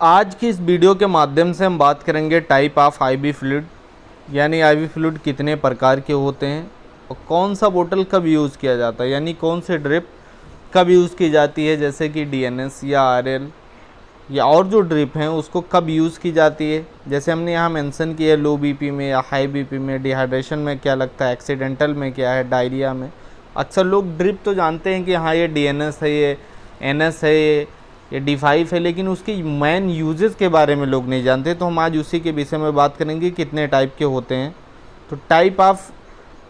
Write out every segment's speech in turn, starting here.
आज की इस वीडियो के माध्यम से हम बात करेंगे टाइप ऑफ आईवी फ्लूइड, यानी आईवी फ्लूइड कितने प्रकार के होते हैं और कौन सा बोतल कब यूज़ किया जाता है, यानी कौन से ड्रिप कब यूज़ की जाती है, जैसे कि डीएनएस या आरएल या और जो ड्रिप हैं उसको कब यूज़ की जाती है। जैसे हमने यहाँ मेंशन किया है लो बीपी में या हाई बीपी में, डिहाइड्रेशन में क्या लगता है, एक्सीडेंटल में क्या है, डायरिया में। अक्सर लोग ड्रिप तो जानते हैं कि हाँ ये डीएनएस है, ये एनएस है, ये D5 है, लेकिन उसकी मेन यूजेस के बारे में लोग नहीं जानते। तो हम आज उसी के विषय में बात करेंगे कितने टाइप के होते हैं। तो टाइप ऑफ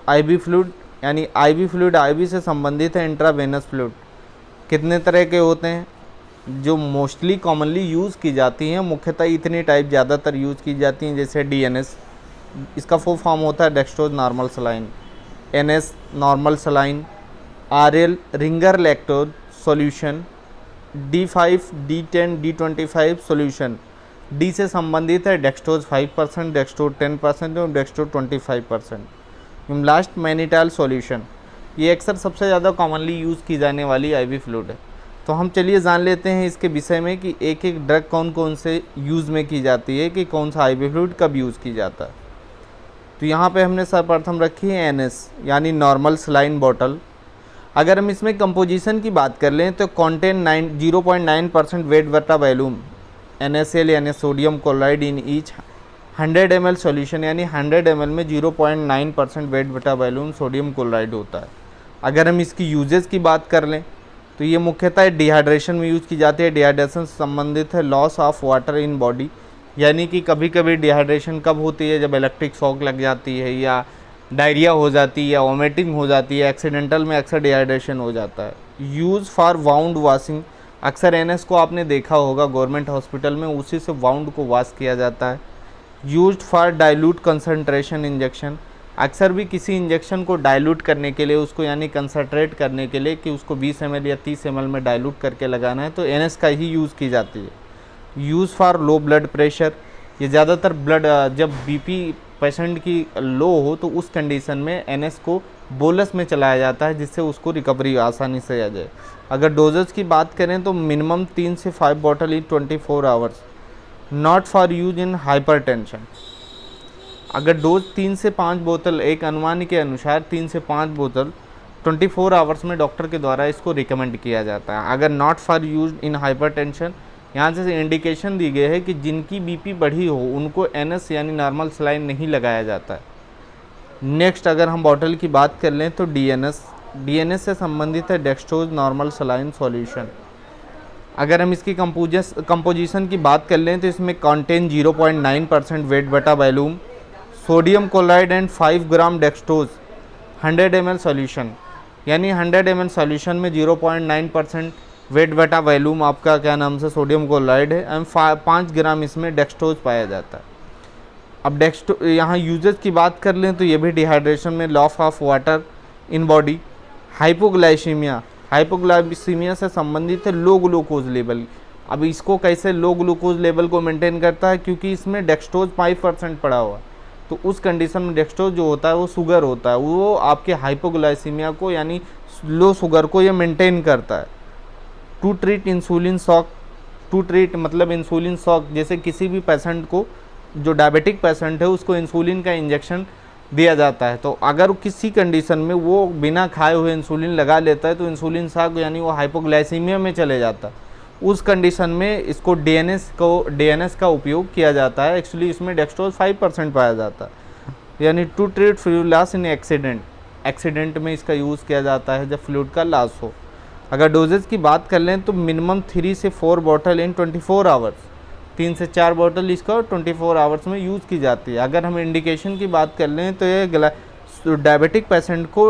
आईवी फ्लूइड, यानी आईवी फ्लूइड आईवी से संबंधित है। इंट्रावेनस फ्लूइड कितने तरह के होते हैं, जो मोस्टली कॉमनली यूज़ की जाती हैं, मुख्यतः इतनी टाइप ज़्यादातर यूज़ की जाती हैं। जैसे डीएनएस, इसका फुल फॉर्म होता है dextrose normal saline, NS normal saline, RL ringer lactose solution, D5, D10, D25 solution. D से संबंधित है डेक्सट्रोज 5%, डेक्सट्रोज 10% और डेक्सट्रोज 25%। लास्ट मैनिटाल सॉल्यूशन, ये अक्सर सबसे ज़्यादा कॉमनली यूज़ की जाने वाली आईवी फ्लूइड है। तो हम चलिए जान लेते हैं इसके विषय में कि एक एक ड्रग कौन कौन से यूज़ में की जाती है, कि कौन सा आईवी फ्लूइड कब यूज़ की जाता है। तो यहाँ पे हमने सर्वप्रथम रखी है एनएस, यानी नॉर्मल सलाइन बॉटल। अगर हम इसमें कंपोजिशन की बात कर लें तो कॉन्टेन 0.9% वेट बटा वॉल्यूम NaCl यानी sodium chloride in each 100 ml solution, यानी 100 ml में 0.9% वेट बटा वॉल्यूम सोडियम क्लोराइड होता है। अगर हम इसकी यूजेस की बात कर लें तो ये मुख्यतः डिहाइड्रेशन में यूज़ की जाती है। डिहाइड्रेशन से संबंधित है loss of water in body, यानी कि कभी कभी डिहाइड्रेशन कब होती है, जब इलेक्ट्रिक शॉक लग जाती है या डायरिया हो जाती है या वोमिटिंग हो जाती है। एक्सीडेंटल में अक्सर डिहाइड्रेशन हो जाता है। यूज़ फॉर वाउंड वॉशिंग, अक्सर एनएस को आपने देखा होगा गवर्नमेंट हॉस्पिटल में, उसी से वाउंड को वॉश किया जाता है। Used for dilute concentration injection, अक्सर भी किसी इंजेक्शन को डाइल्यूट करने के लिए, उसको यानी कंसंट्रेट करने के लिए कि उसको 20 ml या 30 ml में डाइल्यूट करके लगाना है, तो एनएस का ही यूज़ की जाती है। Use for low blood pressure, ये ज़्यादातर ब्लड जब बीपी पेशेंट की लो हो तो उस कंडीशन में एनएस को बोलस में चलाया जाता है, जिससे उसको रिकवरी आसानी से आ जाए। अगर डोजेज की बात करें तो मिनिमम 3 से 5 bottle in 24 hours, not for use in hypertension. अगर डोज 3 से 5 बोतल, एक अनुमान के अनुसार 3 से 5 बोतल 24 आवर्स में डॉक्टर के द्वारा इसको रिकमेंड किया जाता है। अगर not for use in hypertension, यहाँ से इंडिकेशन दी गई है कि जिनकी बीपी बढ़ी हो उनको एनएस यानी नॉर्मल सलाइन नहीं लगाया जाता है। नेक्स्ट अगर हम बॉटल की बात कर लें तो डीएनएस से संबंधित है डेक्सट्रोज नॉर्मल सलाइन सॉल्यूशन। अगर हम इसकी कंपोजिशन की बात कर लें तो इसमें कंटेन 0.9% वेट बटा volume sodium chloride and 5 gram dextrose 100 ml solution, यानी 100 ml सॉल्यूशन में 0.9% वेट बटा वॉल्यूम आपका क्या नाम से सोडियम क्लोराइड है एंड 5 ग्राम इसमें डेक्सट्रोज पाया जाता है। अब यहाँ यूजेस की बात कर लें तो ये भी डिहाइड्रेशन में, loss of water in body, hypoglycaemia से संबंधित है लो ग्लूकोज लेवल। अब इसको कैसे लो ग्लूकोज लेवल को मेंटेन करता है, क्योंकि इसमें डेक्सट्रोज 5% पड़ा हुआ है, तो उस कंडीशन में डेक्सट्रोज जो होता है वो शुगर होता है, वो आपके हाइपोग्लाइसीमिया को यानी लो शुगर को ये मेंटेन करता है। To treat insulin shock, to treat मतलब इंसुलिन शॉक, जैसे किसी भी पेशेंट को जो डायबिटिक पेशेंट है उसको इंसुलिन का इंजेक्शन दिया जाता है, तो अगर किसी कंडीशन में वो बिना खाए हुए इंसुलिन लगा लेता है तो इंसुलिन शॉक यानी वो हाइपोग्लाइसीमिया में चले जाता है। उस कंडीशन में इसको डीएनएस का उपयोग किया जाता है। एक्चुअली इसमें डेक्सट्रोज 5% पाया जाता है, यानी to treat fluid loss in accident में इसका यूज़ किया जाता है जब फ्लूइड का लॉस हो। अगर डोजेज की बात कर लें तो मिनिमम 3 से 4 बॉटल इन 24 आवर्स, 3 से 4 बॉटल इसका 24 आवर्स में यूज़ की जाती है। अगर हम इंडिकेशन की बात कर लें तो ये डायबिटिक पेशेंट को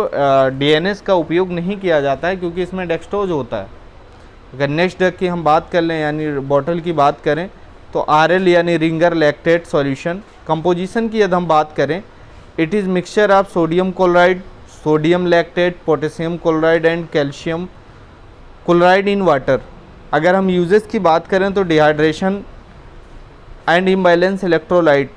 डीएनएस का उपयोग नहीं किया जाता है, क्योंकि इसमें डेक्सट्रोज होता है। अगर नेक्स्ट ड्रग की हम बात कर लें यानी बॉटल की बात करें तो आरएल यानी रिंगर लैक्टेट सॉल्यूशन। कंपोजिशन की यदि हम बात करें, it is mixture of sodium chloride, sodium lactate, potassium chloride and calcium chloride in water. अगर हम यूजेस की बात करें तो dehydration and imbalance electrolyte,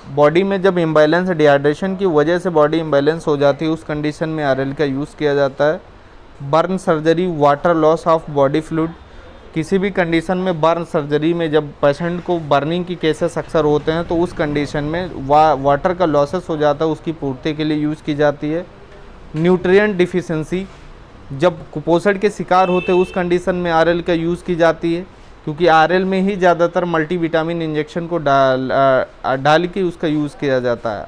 body में जब इम्बैलेंस डिहाइड्रेशन की वजह से बॉडी इम्बैलेंस हो जाती है उस कंडीशन में आरएल का यूज़ किया जाता है। Burn surgery, water loss of body fluid, किसी भी कंडीशन में बर्न सर्जरी में जब पेशेंट को बर्निंग की केसेस अक्सर होते हैं तो उस कंडीशन में वाटर का लॉसेस हो जाता है, उसकी पूर्ति के लिए यूज़ की जाती है। न्यूट्रिएंट डिफिशिएंसी, जब कुपोषण के शिकार होते हैं उस कंडीशन में आरएल का यूज़ की जाती है, क्योंकि आरएल में ही ज़्यादातर मल्टीविटामिन इंजेक्शन को डाल के उसका यूज़ किया जाता है।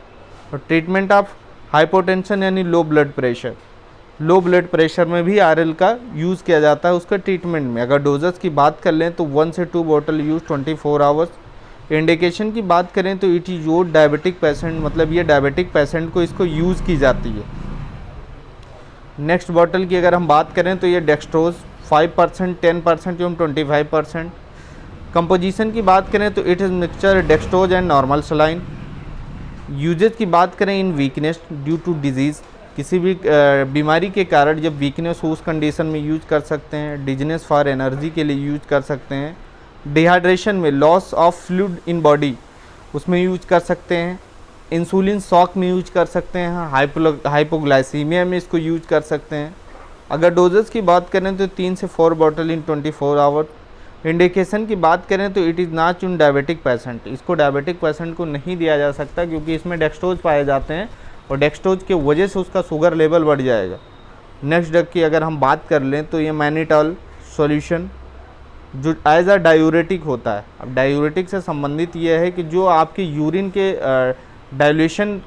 और ट्रीटमेंट ऑफ हाइपोटेंशन यानी low blood pressure, low blood pressure में भी आरएल का यूज़ किया जाता है उसका ट्रीटमेंट में। अगर डोजेस की बात कर लें तो 1 से 2 बॉटल यूज़ 24 आवर्स। इंडिकेशन की बात करें तो it is your diabetic patient, मतलब ये डायबिटिक पेशेंट को इसको यूज़ की जाती है। नेक्स्ट बॉटल की अगर हम बात करें तो ये डेक्सट्रोज 5%, 10% एवं 25%। कंपोजिशन की बात करें तो it is mixture dextrose and normal saline. Usages की बात करें in weakness due to disease, किसी भी बीमारी के कारण जब वीकनेस हो उस कंडीशन में यूज कर सकते हैं। डिजनेस फॉर एनर्जी के लिए यूज कर सकते हैं। डिहाइड्रेशन में loss of fluid in body उसमें यूज कर सकते हैं। इंसुलिन शॉक में यूज कर सकते हैं। हाइपोग्लाइसीमिया में इसको यूज कर सकते हैं। अगर डोजेस की बात करें तो 3 से 4 बॉटल इन 24 आवर। इंडिकेशन की बात करें तो it is not in diabetic patient, इसको डायबिटिक पेशेंट को नहीं दिया जा सकता क्योंकि इसमें डेक्सट्रोज पाए जाते हैं और डेक्सट्रोज की वजह से उसका शुगर लेवल बढ़ जाएगा। नेक्स्ट ड्रग की अगर हम बात कर लें तो ये मैनिटॉल सॉल्यूशन जो एज अ डायूरेटिक होता है। अब डायूरेटिक से संबंधित ये है कि जो आपके यूरिन के डाइल्यूशन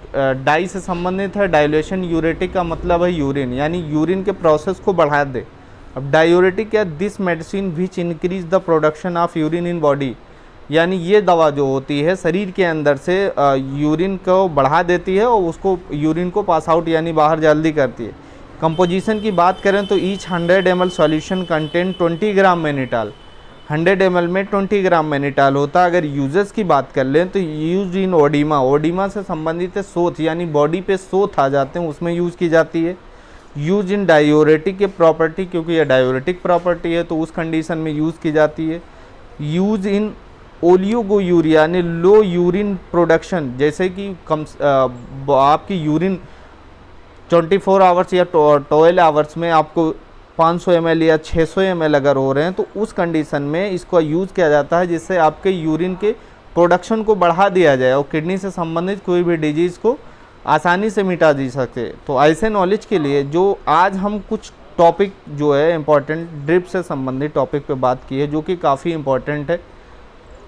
डाई से संबंधित है। डाइल्यूशन यूरेटिक का मतलब है यूरिन, यानी यूरिन के प्रोसेस को बढ़ा दे। अब डायूरेटिक या this medicine which increase the production of urine in body, यानी ये दवा जो होती है शरीर के अंदर से यूरिन को बढ़ा देती है और उसको यूरिन को पास आउट यानी बाहर जल्दी करती है। कंपोजिशन की बात करें तो ईच 100 ml सॉल्यूशन कंटेंट 20 ग्राम मैनिटॉल, 100 ml में 20 ग्राम मैनिटॉल होता है। अगर यूजेस की बात कर लें तो यूज इन ओडिमा, ओडिमा से संबंधित है सोथ, यानी बॉडी पे सोथ आ जाते हैं उसमें यूज़ की जाती है। यूज इन डायूरेटिक के प्रॉपर्टी, क्योंकि यह डायूरेटिक प्रॉपर्टी है तो उस कंडीशन में यूज़ की जाती है। यूज इन ओलिगोयूरिया यानी लो यूरिन प्रोडक्शन, जैसे कि आपकी यूरिन 24 आवर्स या 12 आवर्स में आपको 500 ml या 600 ml अगर हो रहे हैं तो उस कंडीशन में इसको यूज़ किया जाता है जिससे आपके यूरिन के प्रोडक्शन को बढ़ा दिया जाए और किडनी से संबंधित कोई भी डिजीज़ को आसानी से मिटा दी सके। तो ऐसे नॉलेज के लिए जो आज हम कुछ टॉपिक जो है इम्पॉर्टेंट ड्रिप से संबंधित टॉपिक पे बात की है जो कि काफ़ी इम्पॉर्टेंट है।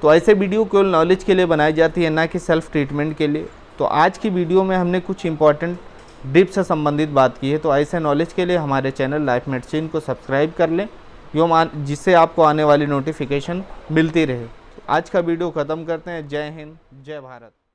तो ऐसे वीडियो केवल नॉलेज के लिए बनाई जाती है, ना कि सेल्फ ट्रीटमेंट के लिए। तो आज की वीडियो में हमने कुछ इंपॉर्टेंट ड्रिप से संबंधित बात की है। तो ऐसे नॉलेज के लिए हमारे चैनल लाइफ मेडिसिन को सब्सक्राइब कर लें जिससे आपको आने वाली नोटिफिकेशन मिलती रहे। तो आज का वीडियो ख़त्म करते हैं। जय हिंद, जय भारत।